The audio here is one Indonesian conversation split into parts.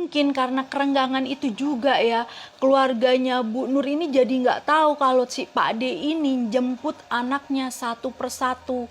mungkin karena kerenggangan itu juga ya, keluarganya Bu Nur ini jadi nggak tahu kalau si Pak D ini jemput anaknya satu persatu.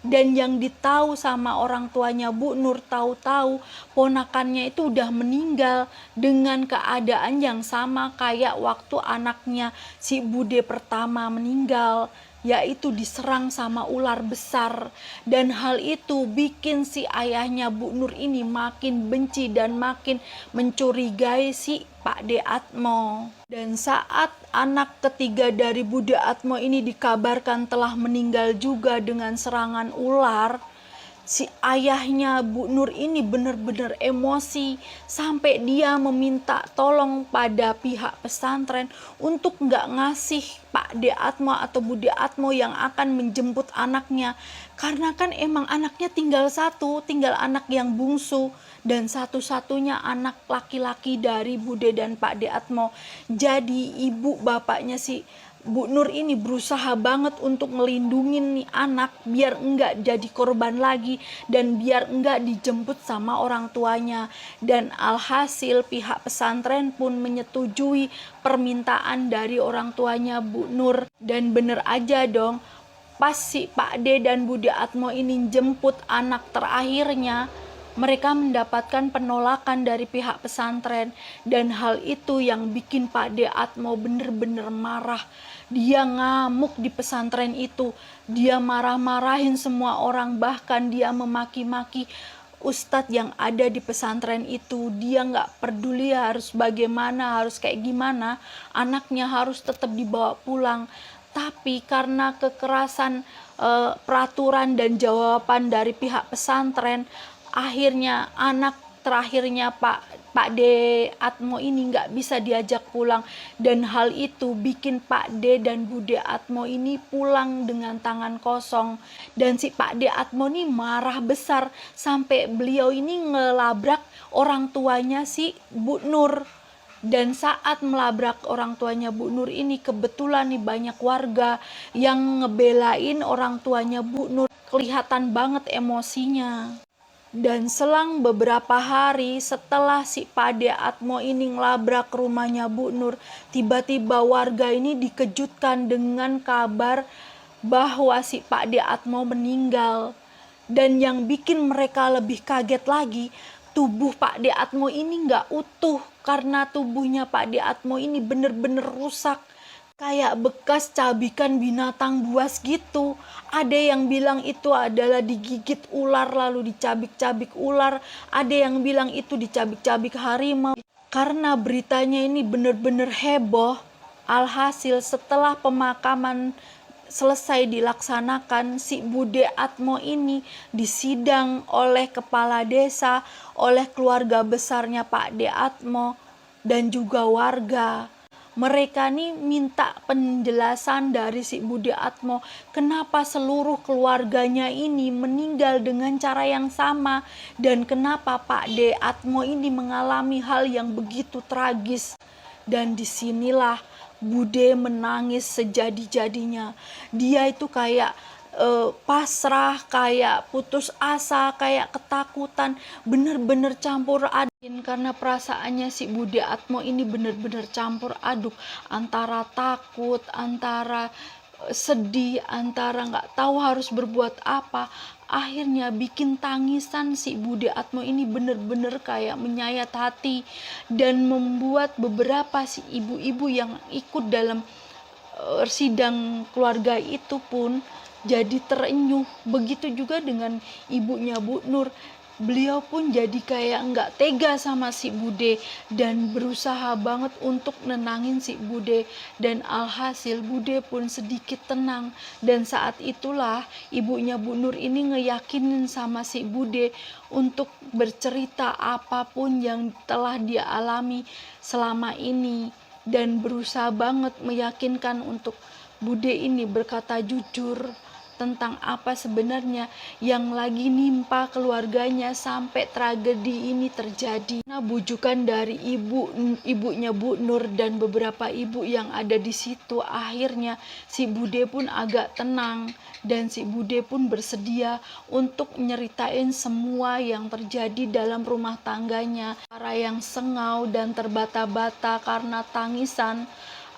Dan yang ditahu sama orang tuanya Bu Nur, tahu-tahu ponakannya itu udah meninggal dengan keadaan yang sama kayak waktu anaknya si Bude pertama meninggal, yaitu diserang sama ular besar. Dan hal itu bikin si ayahnya Bu Nur ini makin benci dan makin mencurigai si Pak De Atmo. Dan saat anak ketiga dari Bude Atmo ini dikabarkan telah meninggal juga dengan serangan ular, si ayahnya Bu Nur ini benar-benar emosi sampai dia meminta tolong pada pihak pesantren untuk nggak ngasih Pak De Atmo atau Bude Atmo yang akan menjemput anaknya, karena kan emang anaknya tinggal satu, tinggal anak yang bungsu dan satu-satunya anak laki-laki dari Bude dan Pak De Atmo. Jadi ibu bapaknya si Bu Nur ini berusaha banget untuk ngelindungin nih anak biar enggak jadi korban lagi dan biar enggak dijemput sama orang tuanya. Dan alhasil pihak pesantren pun menyetujui permintaan dari orang tuanya Bu Nur. Dan bener aja dong, pas si Pak D dan Bude Atmo ini jemput anak terakhirnya, mereka mendapatkan penolakan dari pihak pesantren. Dan hal itu yang bikin Pak De Atmo bener-bener marah. Dia ngamuk di pesantren itu, dia marah-marahin semua orang, bahkan dia memaki-maki ustadz yang ada di pesantren itu. Dia nggak peduli harus bagaimana, harus kayak gimana, anaknya harus tetap dibawa pulang. Tapi karena kekerasan peraturan dan jawaban dari pihak pesantren, akhirnya anak terakhirnya Pak D Atmo ini nggak bisa diajak pulang. Dan hal itu bikin Pak D dan Bude Atmo ini pulang dengan tangan kosong. Dan si Pak D Atmo ini marah besar sampai beliau ini ngelabrak orang tuanya si Bu Nur. Dan saat melabrak orang tuanya Bu Nur ini, kebetulan nih banyak warga yang ngebelain orang tuanya Bu Nur. Kelihatan banget emosinya. Dan selang beberapa hari setelah si Pak De Atmo ini ngelabrak rumahnya Bu Nur, tiba-tiba warga ini dikejutkan dengan kabar bahwa si Pak De Atmo meninggal. Dan yang bikin mereka lebih kaget lagi, tubuh Pak De Atmo ini nggak utuh karena tubuhnya Pak De Atmo ini bener-bener rusak. Kayak bekas cabikan binatang buas gitu. Ada yang bilang itu adalah digigit ular lalu dicabik-cabik ular. Ada yang bilang itu dicabik-cabik harimau. Karena beritanya ini bener-bener heboh. Alhasil setelah pemakaman selesai dilaksanakan, si Bude Atmo ini disidang oleh kepala desa, oleh keluarga besarnya Pak De Atmo dan juga warga. Mereka nih minta penjelasan dari si Bude Atmo, kenapa seluruh keluarganya ini meninggal dengan cara yang sama dan kenapa Pak De Atmo ini mengalami hal yang begitu tragis. Dan disinilah Bude menangis sejadi-jadinya. Dia itu kayak pasrah, kayak putus asa, kayak ketakutan, bener-bener campur aduk. Karena perasaannya si Bude Atmo ini bener-bener campur aduk antara takut, antara sedih, antara nggak tahu harus berbuat apa. Akhirnya bikin tangisan si Bude Atmo ini bener-bener kayak menyayat hati dan membuat beberapa si ibu-ibu yang ikut dalam sidang keluarga itu pun jadi terenyuh. Begitu juga dengan ibunya Bu Nur. Beliau pun jadi kayak nggak tega sama si Bude dan berusaha banget untuk nenangin si Bude. Dan alhasil Bude pun sedikit tenang. Dan saat itulah ibunya Bu Nur ini ngeyakinin sama si Bude untuk bercerita apapun yang telah dia alami selama ini. Dan berusaha banget meyakinkan untuk Bude ini berkata jujur tentang apa sebenarnya yang lagi nimpa keluarganya sampai tragedi ini terjadi. Nah, bujukan dari ibunya Bu Nur dan beberapa ibu yang ada di situ, akhirnya si Bude pun agak tenang dan si Bude pun bersedia untuk nyeritain semua yang terjadi dalam rumah tangganya. Cara yang sengau dan terbata-bata karena tangisan,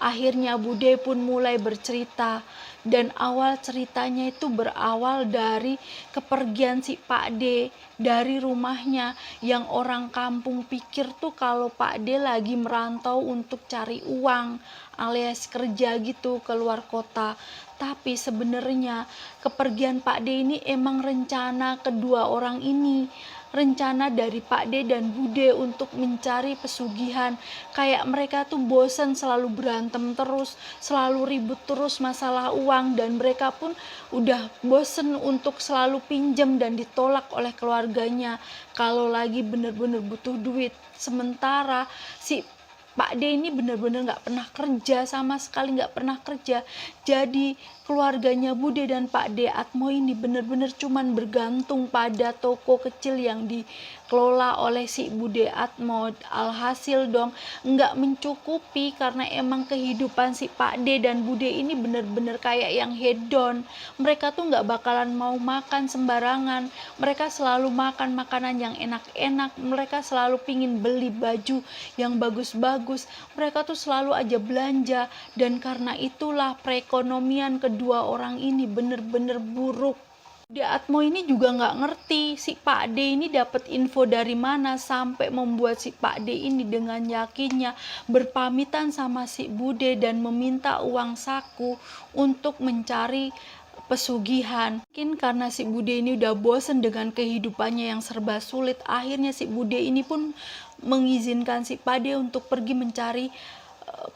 akhirnya Bude pun mulai bercerita. Dan awal ceritanya itu berawal dari kepergian si Pak D dari rumahnya, yang orang kampung pikir tuh kalau Pak D lagi merantau untuk cari uang alias kerja gitu keluar kota. Tapi sebenarnya kepergian Pak D ini emang rencana kedua orang ini, rencana dari Pak D dan Bude untuk mencari pesugihan. Kayak mereka tuh bosan selalu berantem terus, selalu ribut terus masalah uang, dan mereka pun udah bosen untuk selalu pinjam dan ditolak oleh keluarganya kalau lagi bener-bener butuh duit. Sementara si Pak D ini benar-benar nggak pernah kerja, sama sekali nggak pernah kerja. Jadi keluarganya Bude dan Pak D Atmo ini benar-benar cuman bergantung pada toko kecil yang dikelola oleh si Bude Atmo. Alhasil dong nggak mencukupi, karena emang kehidupan si Pak D dan Bude ini benar-benar kayak yang hedon. Mereka tuh nggak bakalan mau makan sembarangan. Mereka selalu makan makanan yang enak-enak. Mereka selalu pingin beli baju yang bagus-bagus. Mereka tuh selalu aja belanja, dan karena itulah perekonomian kedua orang ini bener-bener buruk. Bude Atmo ini juga nggak ngerti si Pak D ini dapat info dari mana sampai membuat si Pak D ini dengan yakinnya berpamitan sama si Bude dan meminta uang saku untuk mencari pesugihan. Mungkin karena si Bude ini udah bosen dengan kehidupannya yang serba sulit, akhirnya si Bude ini pun mengizinkan si Pak D untuk pergi mencari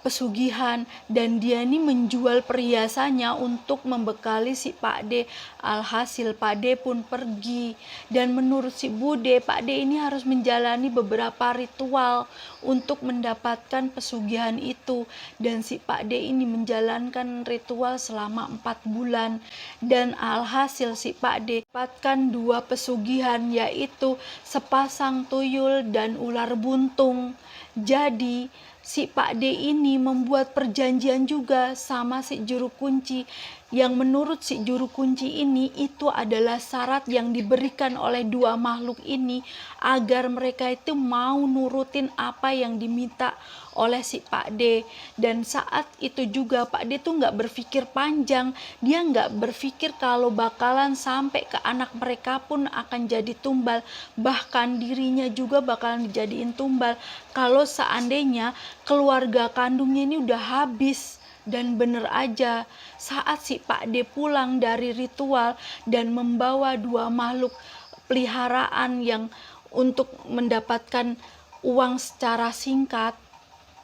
pesugihan, dan dia ini menjual perhiasannya untuk membekali si Pak D. Alhasil Pak D pun pergi, dan menurut si Bude, Pak D ini harus menjalani beberapa ritual untuk mendapatkan pesugihan itu, dan si Pak D ini menjalankan ritual selama 4 bulan, dan alhasil si Pak D dapatkan 2 pesugihan, yaitu sepasang tuyul dan ular buntung. Jadi si Pak D ini membuat perjanjian juga sama si juru kunci, yang menurut si juru kunci ini itu adalah syarat yang diberikan oleh 2 makhluk ini agar mereka itu mau nurutin apa yang diminta oleh si Pak D. Dan saat itu juga Pak D tuh nggak berpikir panjang, dia nggak berpikir kalau bakalan sampai ke anak mereka pun akan jadi tumbal, bahkan dirinya juga bakalan dijadiin tumbal kalau seandainya keluarga kandungnya ini udah habis. Dan bener aja, saat si Pak D pulang dari ritual dan membawa 2 makhluk peliharaan yang untuk mendapatkan uang secara singkat,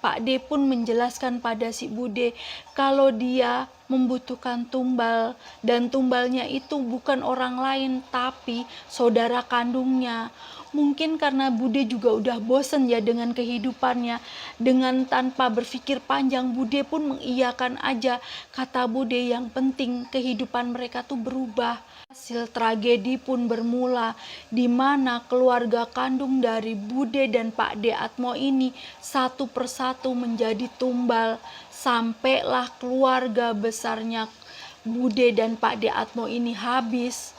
Pak D pun menjelaskan pada si Bude kalau dia membutuhkan tumbal, dan tumbalnya itu bukan orang lain tapi saudara kandungnya. Mungkin karena Bude juga udah bosen ya dengan kehidupannya. Dengan tanpa berpikir panjang, Bude pun mengiyakan aja kata Bude, yang penting kehidupan mereka tuh berubah. Hasil tragedi pun bermula, di mana keluarga kandung dari Bude dan Pak D Atmo ini satu persatu menjadi tumbal. Sampailah keluarga besarnya Bude dan Pak D Atmo ini habis.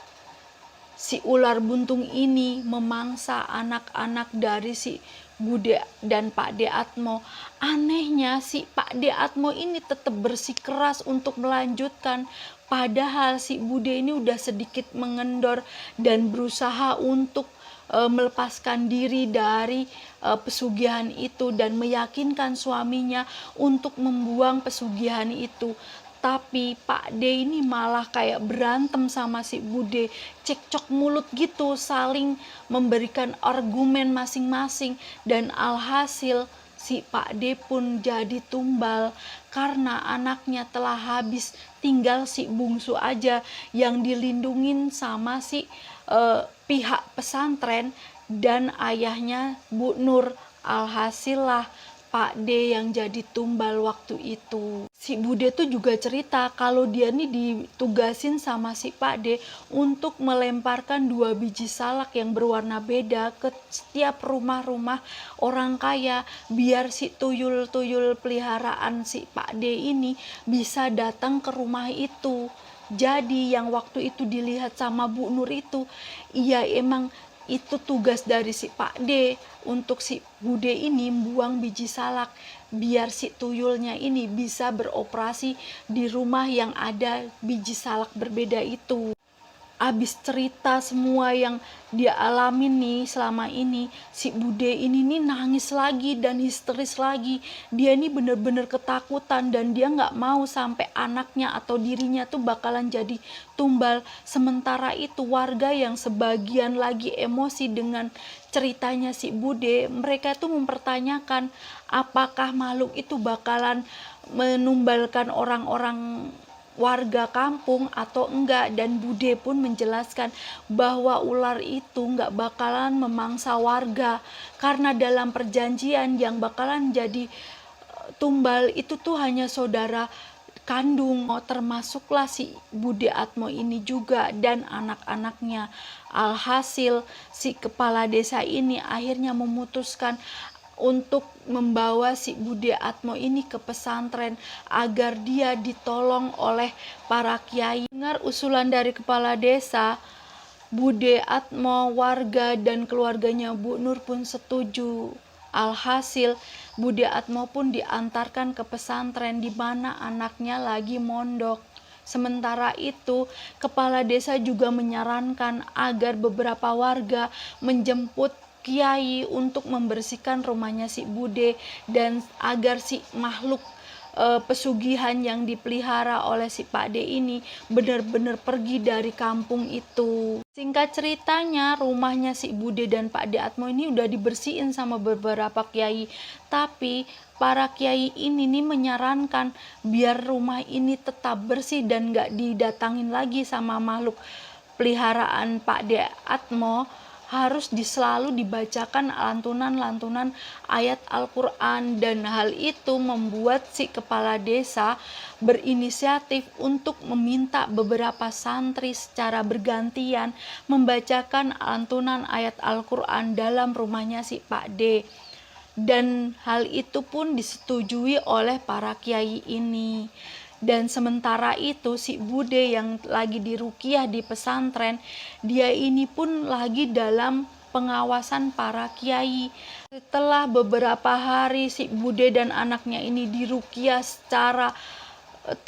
Si ular buntung ini memangsa anak-anak dari si Bude dan Pak D Atmo. Anehnya si Pak D Atmo ini tetap bersikeras untuk melanjutkan, padahal si Bude ini udah sedikit mengendor dan berusaha untuk melepaskan diri dari pesugihan itu dan meyakinkan suaminya untuk membuang pesugihan itu. Tapi Pak D ini malah kayak berantem sama si Bude, cekcok mulut gitu, saling memberikan argumen masing-masing, dan alhasil si Pak D pun jadi tumbal karena anaknya telah habis, tinggal si bungsu aja yang dilindungin sama si pihak pesantren dan ayahnya Bu Nur. Alhasil lah Pak D yang jadi tumbal waktu itu. Si Bude tuh juga cerita kalau dia nih ditugasin sama si Pak D untuk melemparkan 2 biji salak yang berwarna beda ke setiap rumah-rumah orang kaya biar si tuyul-tuyul peliharaan si Pak D ini bisa datang ke rumah itu. Jadi yang waktu itu dilihat sama Bu Nur itu, iya emang itu tugas dari si Pak D untuk si Bude ini buang biji salak biar si tuyulnya ini bisa beroperasi di rumah yang ada biji salak berbeda itu. Abis cerita semua yang dia alamin nih selama ini, si Bude ini nih nangis lagi dan histeris lagi. Dia nih bener-bener ketakutan dan dia nggak mau sampai anaknya atau dirinya tuh bakalan jadi tumbal. Sementara itu warga yang sebagian lagi emosi dengan ceritanya si Bude, mereka tuh mempertanyakan apakah makhluk itu bakalan menumbalkan orang-orang warga kampung atau enggak, dan Bude pun menjelaskan bahwa ular itu enggak bakalan memangsa warga karena dalam perjanjian yang bakalan jadi tumbal itu tuh hanya saudara kandung, termasuklah si Bude Atmo ini juga dan anak-anaknya. Alhasil si kepala desa ini akhirnya memutuskan untuk membawa si Bude Atmo ini ke pesantren agar dia ditolong oleh para kiai. Dengar usulan dari kepala desa, Bude Atmo, warga dan keluarganya Bu Nur pun setuju. Alhasil Bude Atmo pun diantarkan ke pesantren di mana anaknya lagi mondok. Sementara itu, kepala desa juga menyarankan agar beberapa warga menjemput kiai untuk membersihkan rumahnya si Bude dan agar si makhluk pesugihan yang dipelihara oleh si Pak D ini benar-benar pergi dari kampung itu. Singkat ceritanya, rumahnya si Bude dan Pak D Atmo ini udah dibersihin sama beberapa kiai, tapi para kiai ini nih menyarankan biar rumah ini tetap bersih dan gak didatangin lagi sama makhluk peliharaan Pak D Atmo, harus selalu dibacakan lantunan-lantunan ayat Al-Quran, dan hal itu membuat si kepala desa berinisiatif untuk meminta beberapa santri secara bergantian membacakan lantunan ayat Al-Quran dalam rumahnya si Pak D. Dan hal itu pun disetujui oleh para kiai ini. Dan sementara itu si Bude yang lagi diruqyah di pesantren, dia ini pun lagi dalam pengawasan para kiai. Setelah beberapa hari si Bude dan anaknya ini diruqyah secara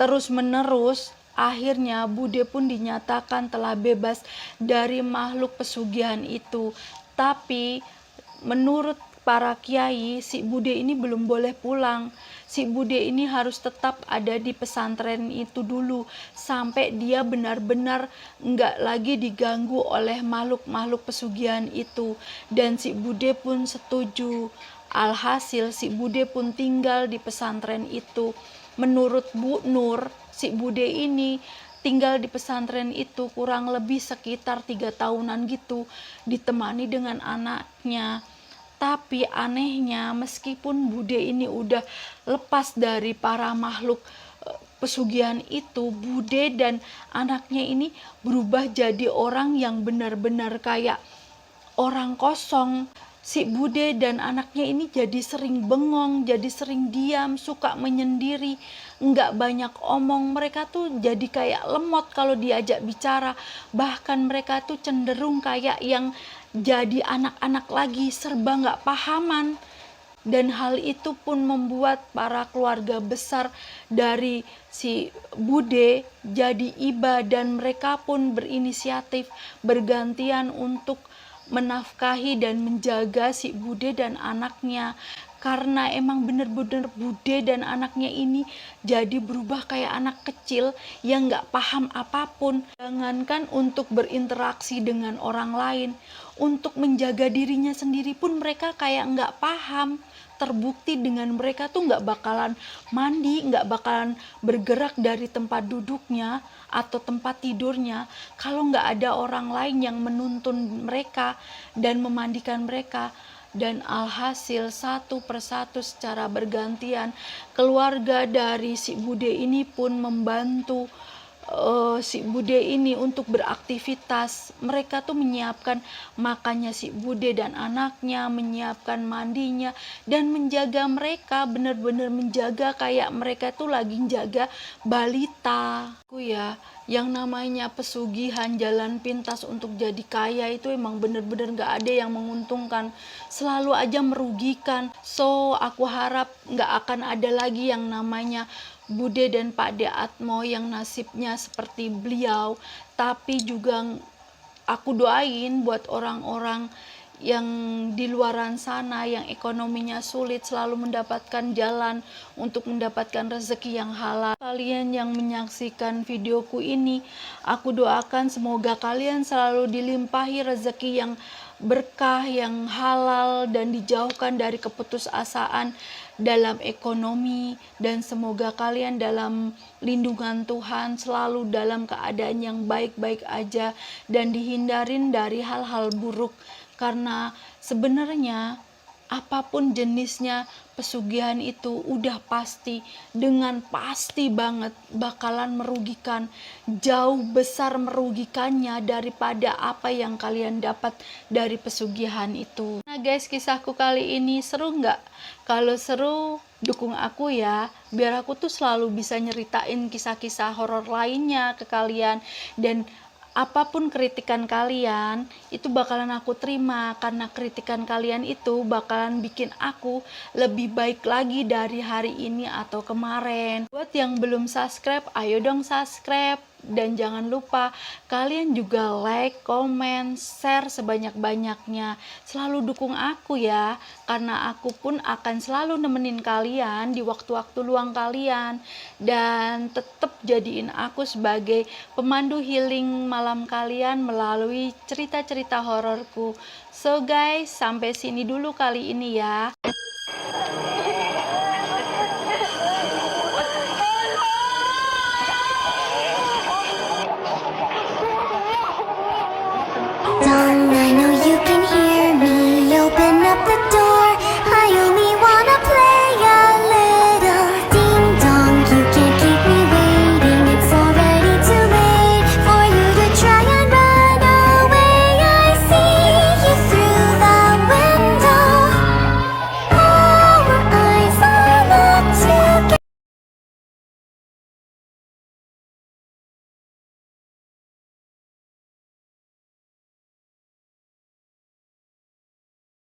terus menerus, akhirnya Bude pun dinyatakan telah bebas dari makhluk pesugihan itu. Tapi menurut para kiai, si Bude ini belum boleh pulang. Si Bude ini harus tetap ada di pesantren itu dulu sampai dia benar-benar enggak lagi diganggu oleh makhluk-makhluk pesugihan itu. Dan si Bude pun setuju. Alhasil si Bude pun tinggal di pesantren itu. Menurut Bu Nur, si Bude ini tinggal di pesantren itu kurang lebih sekitar 3 tahunan gitu, ditemani dengan anaknya. Tapi anehnya, meskipun Bude ini udah lepas dari para makhluk pesugihan itu, Bude dan anaknya ini berubah jadi orang yang benar-benar kayak orang kosong. Si Bude dan anaknya ini jadi sering bengong, jadi sering diam, suka menyendiri, nggak banyak omong. Mereka tuh jadi kayak lemot kalau diajak bicara. Bahkan mereka tuh cenderung kayak yang jadi anak-anak lagi, serba nggak pahaman. Dan hal itu pun membuat para keluarga besar dari si Bude jadi iba, dan mereka pun berinisiatif bergantian untuk menafkahi dan menjaga si Bude dan anaknya. Karena emang bener-bener Bude dan anaknya ini jadi berubah kayak anak kecil yang gak paham apapun. Jangankan untuk berinteraksi dengan orang lain, untuk menjaga dirinya sendiri pun mereka kayak gak paham. Terbukti dengan mereka tuh gak bakalan mandi, gak bakalan bergerak dari tempat duduknya atau tempat tidurnya kalau gak ada orang lain yang menuntun mereka dan memandikan mereka. Dan alhasil satu persatu secara bergantian keluarga dari si Bude ini pun membantu si Bude ini untuk beraktivitas. Mereka tuh menyiapkan makannya si Bude dan anaknya, menyiapkan mandinya, dan menjaga mereka, benar-benar menjaga kayak mereka tuh lagi jaga balita. Aku ya, yang namanya pesugihan jalan pintas untuk jadi kaya itu emang bener-bener gak ada yang menguntungkan, selalu aja merugikan. So aku harap gak akan ada lagi yang namanya Bude dan Pak De Atmo yang nasibnya seperti beliau. Tapi juga aku doain buat orang-orang yang di luaran sana yang ekonominya sulit selalu mendapatkan jalan untuk mendapatkan rezeki yang halal. Kalian yang menyaksikan videoku ini, aku doakan semoga kalian selalu dilimpahi rezeki yang berkah, yang halal, dan dijauhkan dari keputusasaan dalam ekonomi, dan semoga kalian dalam lindungan Tuhan, selalu dalam keadaan yang baik-baik aja dan dihindarin dari hal-hal buruk. Karena sebenarnya apapun jenisnya pesugihan itu udah pasti, dengan pasti banget bakalan merugikan, jauh besar merugikannya daripada apa yang kalian dapat dari pesugihan itu. Nah guys, kisahku kali ini seru nggak? Kalau seru, dukung aku ya, biar aku tuh selalu bisa nyeritain kisah-kisah horor lainnya ke kalian. Dan apapun kritikan kalian itu bakalan aku terima, karena kritikan kalian itu bakalan bikin aku lebih baik lagi dari hari ini atau kemarin. Buat yang belum subscribe, ayo dong subscribe. Dan jangan lupa kalian juga like, komen, share sebanyak-banyaknya. Selalu dukung aku ya, karena aku pun akan selalu nemenin kalian di waktu-waktu luang kalian. Dan tetap jadiin aku sebagai pemandu healing malam kalian melalui cerita-cerita hororku. So guys, sampai sini dulu kali ini ya. Dawn, I know you can hear me. Open up the door.